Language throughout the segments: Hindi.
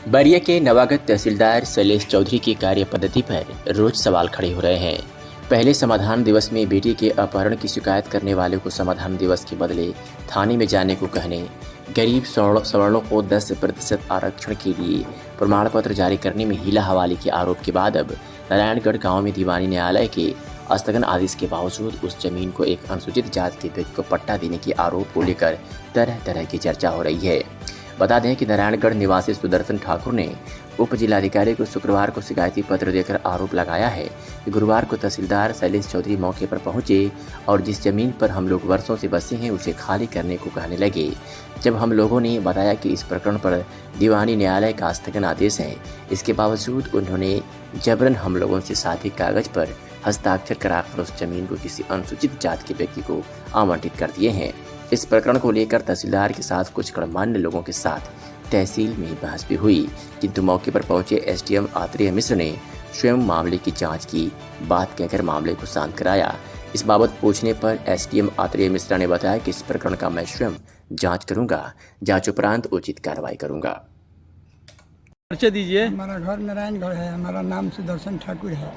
बैरिया के नवागत तहसीलदार शैलेश चौधरी की कार्य पद्धति पर रोज सवाल खड़े हो रहे हैं। पहले समाधान दिवस में बेटी के अपहरण की शिकायत करने वाले को समाधान दिवस के बदले थाने में जाने को कहने, गरीब सवर्णों को 10% आरक्षण के लिए प्रमाण पत्र जारी करने में हीला हवाले के आरोप के बाद अब नारायणगढ़ गांव में दीवानी न्यायालय के स्थगन आदेश के बावजूद उस जमीन को एक अनुसूचित जाति के व्यक्ति को पट्टा देने के आरोप को लेकर तरह तरह की चर्चा हो रही है। बता दें कि नारायणगढ़ निवासी सुदर्शन ठाकुर ने उप जिलाधिकारी को शुक्रवार को शिकायती पत्र देकर आरोप लगाया है कि गुरुवार को तहसीलदार शैलेश चौधरी मौके पर पहुंचे और जिस जमीन पर हम लोग वर्षों से बसे हैं उसे खाली करने को कहने लगे। जब हम लोगों ने बताया कि इस प्रकरण पर दीवानी न्यायालय का स्थगन आदेश है, इसके बावजूद उन्होंने जबरन हम लोगों से साथी कागज पर हस्ताक्षर कराकर उस जमीन को किसी अनुसूचित जाति के व्यक्ति को आवंटित कर दिए हैं। इस प्रकरण को लेकर तहसीलदार के साथ कुछ गणमान्य लोगों के साथ तहसील में बहस भी हुई, किंतु मौके पर पहुंचे एसडीएम आत्रेय मिश्र ने स्वयं मामले की जांच की बात कहकर मामले को शांत कराया। इस बाबत पूछने पर एसडीएम आत्रेय मिश्र ने बताया कि इस प्रकरण का मैं स्वयं जांच करूंगा, जांच उपरांत उचित कार्रवाई करूंगा। परिचय दीजिए। हमारा घर नारायणगढ़ है, हमारा नाम सुदर्शन ठाकुर है।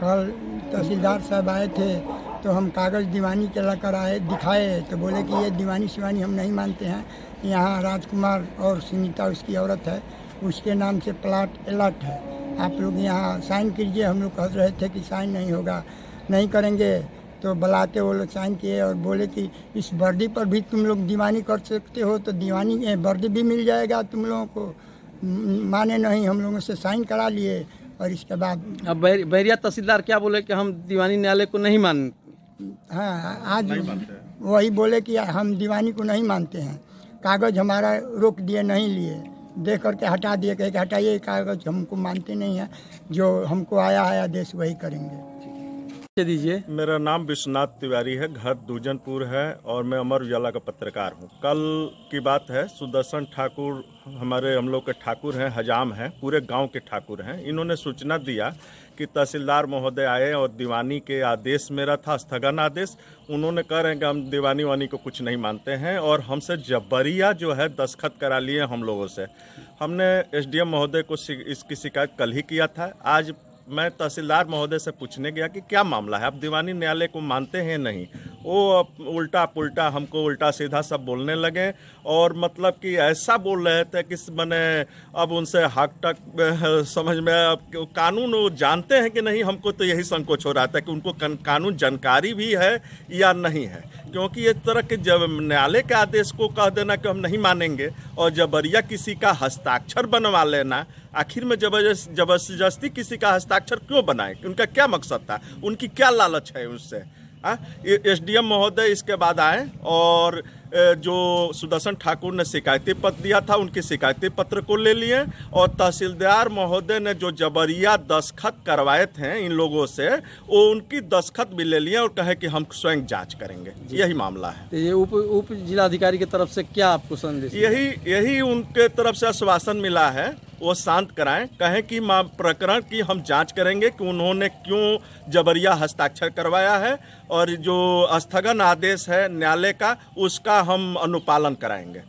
कल तहसीलदार साहब आए थे तो हम कागज़ दीवानी के लेकर आए, दिखाए तो बोले कि ये दीवानी शिवानी हम नहीं मानते हैं। यहाँ राजकुमार और सुनीता उसकी औरत है, उसके नाम से प्लाट अलर्ट है, आप लोग यहाँ साइन कीजिए। हम लोग कह रहे थे कि साइन नहीं होगा, नहीं करेंगे। तो बुलाते वो लोग साइन किए और बोले कि इस वर्दी पर भी तुम लोग दीवानी कर सकते हो, तो दीवानी वर्दी भी मिल जाएगा तुम लोगों को। माने नहीं, हम लोगों से साइन करा लिए और इसके बाद अब बैरिया तहसीलदार क्या बोले कि हम दीवानी न्यायालय को नहीं मान। हाँ, आज वही बोले कि हम दीवानी को नहीं मानते हैं। कागज़ हमारा रोक दिए, नहीं लिए, देख करके हटा दिए, कहे कि हटाइए कागज़, हमको मानते नहीं हैं, जो हमको आया है आदेश वही करेंगे। दीजिए। मेरा नाम विश्वनाथ तिवारी है, घर दूजनपुर है और मैं अमर उजाला का पत्रकार हूँ। कल की बात है, सुदर्शन ठाकुर हम लोग के ठाकुर हैं, हजाम हैं, पूरे गांव के ठाकुर हैं। इन्होंने सूचना दिया कि तहसीलदार महोदय आए और दीवानी के आदेश मेरा था, स्थगन आदेश। उन्होंने कह रहे हैं कि हम दीवानी वानी को कुछ नहीं मानते हैं और हमसे जबरिया जो है दस्तखत करा लिए हम लोगों से। हमने एसडीएम महोदय को इसकी शिकायत कल ही किया था। आज मैं तहसीलदार महोदय से पूछने गया कि क्या मामला है, आप दीवानी न्यायालय को मानते हैं नहीं। वो उल्टा पुल्टा हमको उल्टा सीधा सब बोलने लगे और मतलब कि ऐसा बोल रहे थे कि मैंने अब उनसे हक तक समझ में, अब कानून वो जानते हैं कि नहीं, हमको तो यही संकोच हो रहा था कि उनको कानून जानकारी भी है या नहीं है। क्योंकि इस तरह के जब न्यायालय के आदेश को कह देना कि हम नहीं मानेंगे और जबरिया किसी का हस्ताक्षर बनवा लेना, आखिर में जबरदस्ती किसी का हस्ताक्षर क्यों बनाए, उनका क्या मकसद था, उनकी क्या लालच है उससे। एसडीएम महोदय इसके बाद आए और जो सुदर्शन ठाकुर ने शिकायती पत्र दिया था उनके शिकायती पत्र को ले लिए और तहसीलदार महोदय ने जो जबरिया दस्तखत करवाए थे इन लोगों से, वो उनकी दस्तखत भी ले लिए और कहे कि हम स्वयं जांच करेंगे। यही मामला है। तो ये उप जिलाधिकारी की तरफ से क्या आपको संदेश? यही उनके तरफ से आश्वासन मिला है, वो शांत कराएं, कहें कि प्रकरण की हम जांच करेंगे कि उन्होंने क्यों जबरिया हस्ताक्षर करवाया है और जो स्थगन आदेश है न्यायालय का उसका हम अनुपालन कराएंगे।